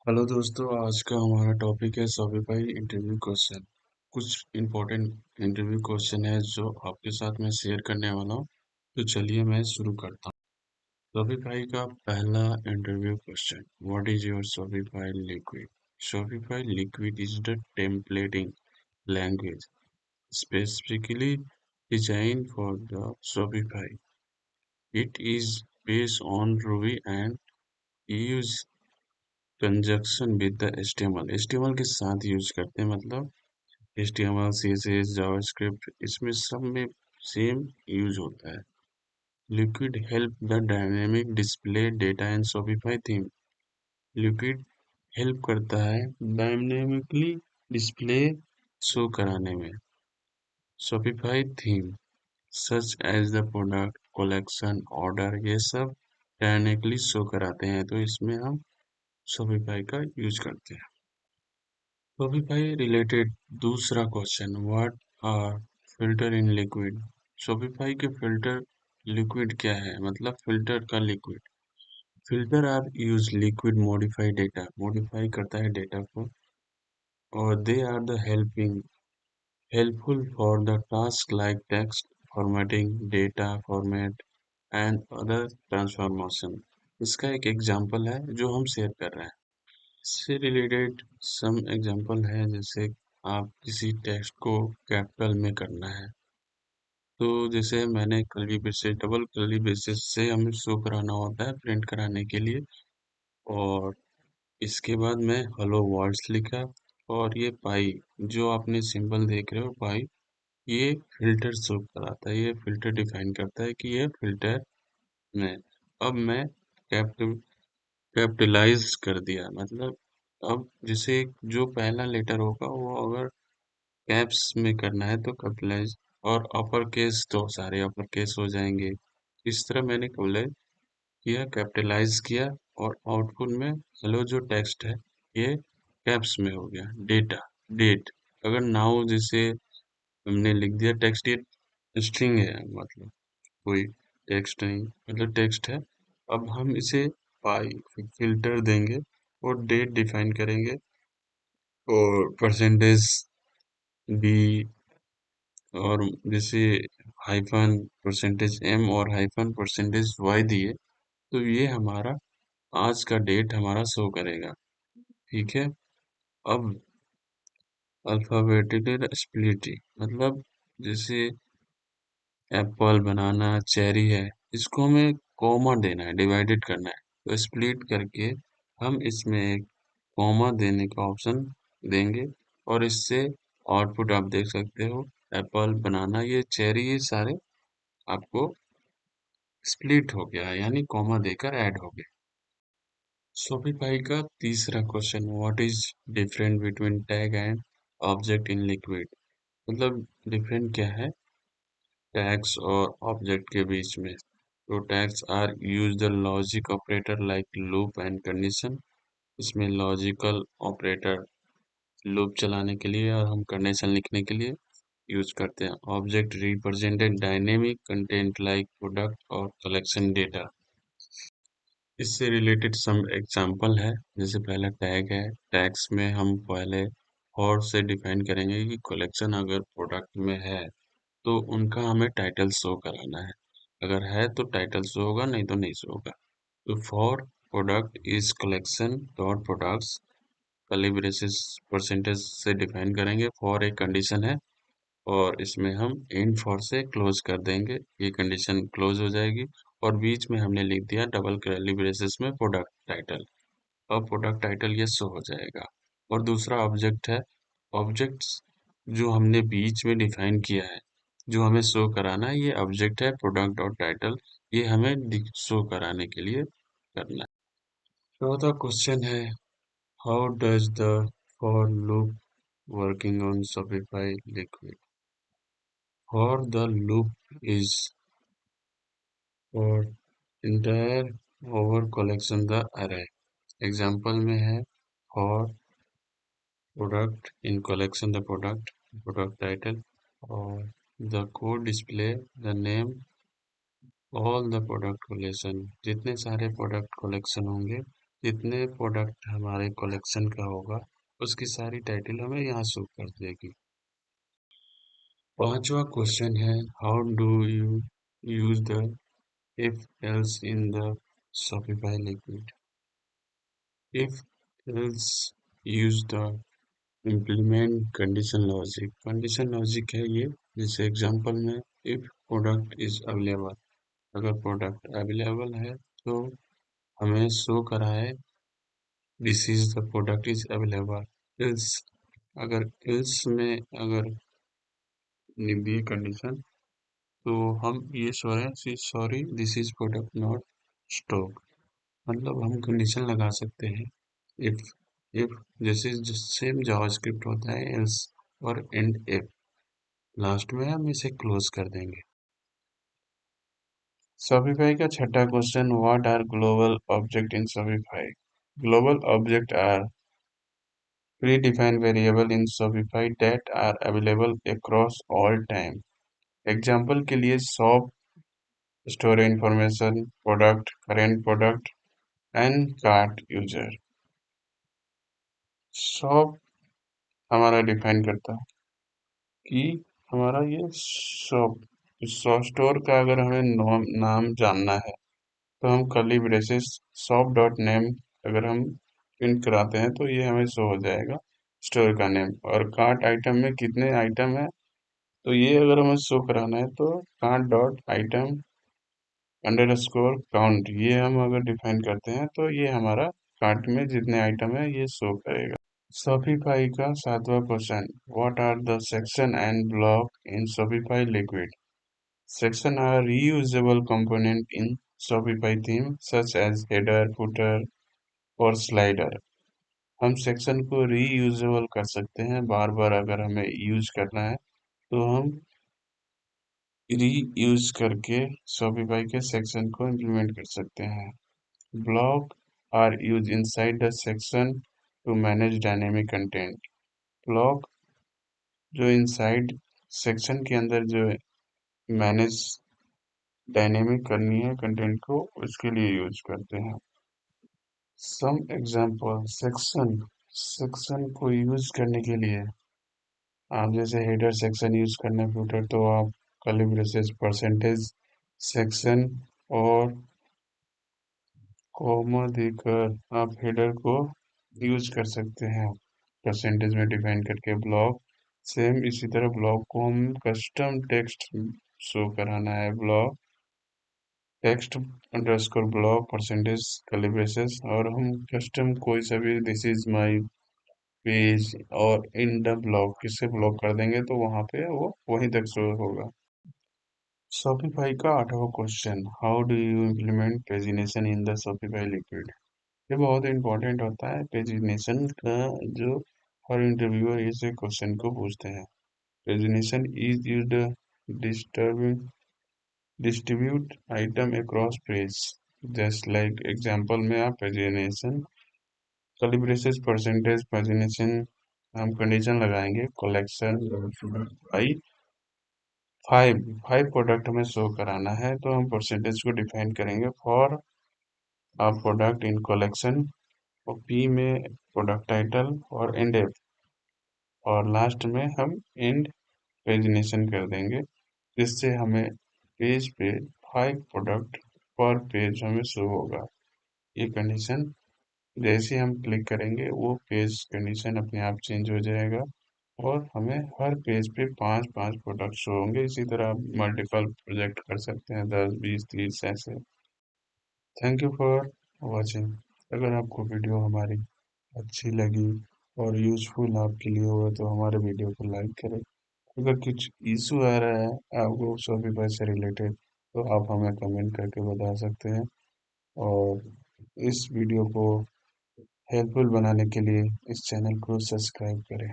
Hello दोस्तों, आज का हमारा टॉपिक है शॉपिफाई इंटरव्यू क्वेश्चन। कुछ इम्पोर्टेंट इंटरव्यू क्वेश्चन है जो आपके साथ मैं शेयर करने वाला हूँ। तो चलिए मैं शुरू करता हूँ। शॉपिफाई का पहला interview question, what is your Shopify liquid? Shopify liquid is the templating language specifically designed for the Shopify. It is based on Ruby and use conjunction with the HTML के साथ यूज करते हैं, मतलब HTML CSS JavaScript इसमें सब में same use होता है। Liquid help the dynamic display data and Shopify theme. Liquid help करता है डायनेमिकली डिस्प्ले शो कराने में। Shopify theme such as the product collection order ये सब डायनेमिकली शो कराते हैं, तो इसमें हम शॉपिफाई का यूज करते हैं। शॉपिफाई रिलेटेड दूसरा question, what are filter in liquid? Shopify के फिल्टर लिक्विड क्या है, मतलब फिल्टर का liquid. Filter are use liquid modify data, modify करता है डेटा को, और they are the helpful for the task like text formatting, data format and other transformation. इसका एक एग्जांपल है जो हम शेयर कर रहे हैं। इससे रिलेटेड सम एग्जांपल है, जैसे आप किसी टेक्स्ट को कैपिटल में करना है, तो जैसे मैंने curly braces double curly braces से हमें शो कराना होता है प्रिंट कराने के लिए। और इसके बाद मैं हेलो वर्ड्स लिखा, और ये पाई जो आपने सिंबल देख रहे हो पाई, ये फिल्टर शो कराता है, ये फिल्टर डिफाइन करता है कि ये फिल्टर में। अब मैं कैपिटल कैपिटलाइज कर दिया, मतलब अब जैसे जो पहला लेटर होगा वो अगर कैप्स में करना है तो कैपिटलाइज, और अपर केस तो सारे अपर केस हो जाएंगे। इस तरह मैंने कैपिटलाइज किया, और आउटपुट में हेलो जो टेक्स्ट है ये कैप्स में हो गया। डेटा डेट, अगर नाउ जैसे हमने लिख दिया टेक्स्ट, ये स्ट्रिंग है, मतलब कोई टेक्स्ट नहीं, मतलब टेक्स्ट है। अब हम इसे पाई फिल्टर देंगे और डेट डिफाइन करेंगे, और परसेंटेज बी, और जैसे हाइफन परसेंटेज एम और हाइफन परसेंटेज वाई दिए, तो ये हमारा आज का डेट हमारा शो करेगा। ठीक है। अब अल्फाबेटिकल स्प्लिटिंग, मतलब जैसे एप्पल बनाना चेरी है, इसको हमें कॉमा देना है, डिवाइडेड करना है, तो स्प्लिट करके हम इसमें एक कॉमा देने का ऑप्शन देंगे, और इससे आउटपुट आप देख सकते हो, एप्पल बनाना ये चेरी ये सारे आपको स्प्लिट हो गया, यानी कॉमा देकर ऐड हो गया। शॉपिफाई का तीसरा question, what is different between tag and object in liquid? मतलब डिफरेंट क्या है टैग्स और ऑब्जेक्ट के बीच में? तो tags are use the logic operator like loop and condition. इसमें लॉजिकल ऑपरेटर लूप चलाने के लिए और हम कंडीशन लिखने के लिए यूज करते हैं। Object represented dynamic content like product और कलेक्शन डेटा। इससे रिलेटेड सम एग्जांपल है, जैसे पहला टैग है, टैग्स में हम पहले और से डिफाइन करेंगे कि कलेक्शन अगर प्रोडक्ट में है तो उनका हमें टाइटल शो कराना है, अगर है तो टाइटल शो होगा, नहीं तो नहीं शो होगा। तो for product is collection dot products curly braces percentage से डिफाइन करेंगे, फॉर एक कंडीशन है, और इसमें हम इन फॉर से क्लोज कर देंगे, ये कंडीशन क्लोज हो जाएगी, और बीच में हमने लिख दिया डबल कर्ली ब्रेसेस में प्रोडक्ट टाइटल। अब प्रोडक्ट टाइटल ये शो हो जाएगा। और दूसरा ऑब्जेक्ट है, ऑब्जेक्ट्स जो हमने बीच में डिफाइन किया है, जो हमें शो कराना है, ये ऑब्जेक्ट है प्रोडक्ट और टाइटल, ये हमें शो कराने के लिए करना है। चौथा क्वेश्चन है, how does the for loop working on Shopify liquid? For the loop is for entire over collection the array। Example में है for product in collection the product title, और the code display the name all the product collection, जितने सारे product collection होंगे जितने product हमारे collection का होगा उसकी सारी टाइटल हमें यहाँ शो कर देगी। पांचवा क्वेश्चन है, how do you use the if else in the Shopify liquid? If else use the implement condition logic है ये। जैसे एग्जांपल में, if product is available, अगर प्रोडक्ट अवेलेबल है तो हमें शो करा है this is the product is available. Else, अगर एल्स में अगर दी कंडीशन तो हम ये शो रहे हैं sorry this is product not stock, मतलब हम कंडीशन लगा सकते हैं इफ। इफ जैसे सेम जावास्क्रिप्ट होता है एल्स और एंड इफ, लास्ट में हम इसे क्लोज कर देंगे। शॉपिफाई का छठा question, what are global object in Shopify? Global object are predefined variable in Shopify that are available across all time। Example के लिए shop store information, product, current product and cart user. Shop हमारा define करता है कि हमारा ये shop store का अगर हमें नाम जानना है तो हम curly braces shop dot name अगर हम प्रिंट कराते हैं तो ये हमें शो हो जाएगा स्टोर का नेम। और कार्ट आइटम में कितने आइटम है तो ये अगर हमें शो कराना है तो cart dot item underscore count, ये हम अगर डिफाइन करते हैं तो ये हमारा कार्ट में जितने आइटम है ये शो करेगा। शॉपिफाई का सातवां question, what are the section and block in Shopify liquid? Section are reusable component in Shopify theme such as header, footer और स्लाइडर। हम सेक्शन को रीयूजेबल कर सकते हैं, बार बार अगर हमें यूज करना है तो हम रीयूज करके शॉपिफाई के सेक्शन को इम्प्लीमेंट कर सकते हैं। Block are use inside the section to manage dynamic content. Block जो इनसाइड सेक्शन के अंदर जो मैनेज डायनेमिक करनी है कंटेंट को उसके लिए यूज करते हैं। सम एग्जांपल, सेक्शन सेक्शन को यूज करने के लिए आप जैसे हेडर सेक्शन यूज करना है फुटर तो आप कर्ली ब्रेसेस परसेंटेज सेक्शन और कॉमा देकर आप हेडर को यूज कर सकते हैं परसेंटेज में डिफाइन करके। ब्लॉक सेम इसी तरह ब्लॉक को हम कस्टम टेक्स्ट शो कराना है, block text underscore block percentage curly braces, और हम कस्टम कोई सा भी दिस इज माय पेज और इन द ब्लॉक किससे ब्लॉक कर देंगे तो वहां पे वो वहीं तक शो होगा। शॉपिफाई का आठवां question, how do you implement pagination in the Shopify liquid? ये बहुत इंपॉर्टेंट होता है पेजिनेशन का, जो हर इंटरव्यूअर इस क्वेश्चन को पूछते हैं। Pagination is used disturbing distribute item across page. Just like example में आप pagination curly braces percentage pagination हम कंडीशन लगाएंगे कलेक्शन भाई फाइव फाइव प्रोडक्ट हमें शो कराना है तो हम परसेंटेज को डिफाइन करेंगे for a product in collection, और पी में प्रोडक्ट टाइटल और एंड एफ, और लास्ट में हम एंड पेजिनेशन कर देंगे जिससे हमें पेज पे फाइव प्रोडक्ट पर पेज हमें शो होगा। ये कंडीशन जैसे हम क्लिक करेंगे वो पेज कंडीशन अपने आप चेंज हो जाएगा और हमें हर पेज पे पांच पांच प्रोडक्ट शो होंगे। इसी तरह आप मल्टीपल प्रोजेक्ट कर सकते हैं, 10 20 30 ऐसे। Thank you for watching. अगर आपको वीडियो हमारी अच्छी लगी और यूजफुल आपके लिए हो तो हमारे वीडियो को लाइक करें। अगर कुछ इशू आ रहा है आपको शॉपिफाई से रिलेटेड तो आप हमें कमेंट करके बता सकते हैं, और इस वीडियो को हेल्पफुल बनाने के लिए इस चैनल को सब्सक्राइब करें।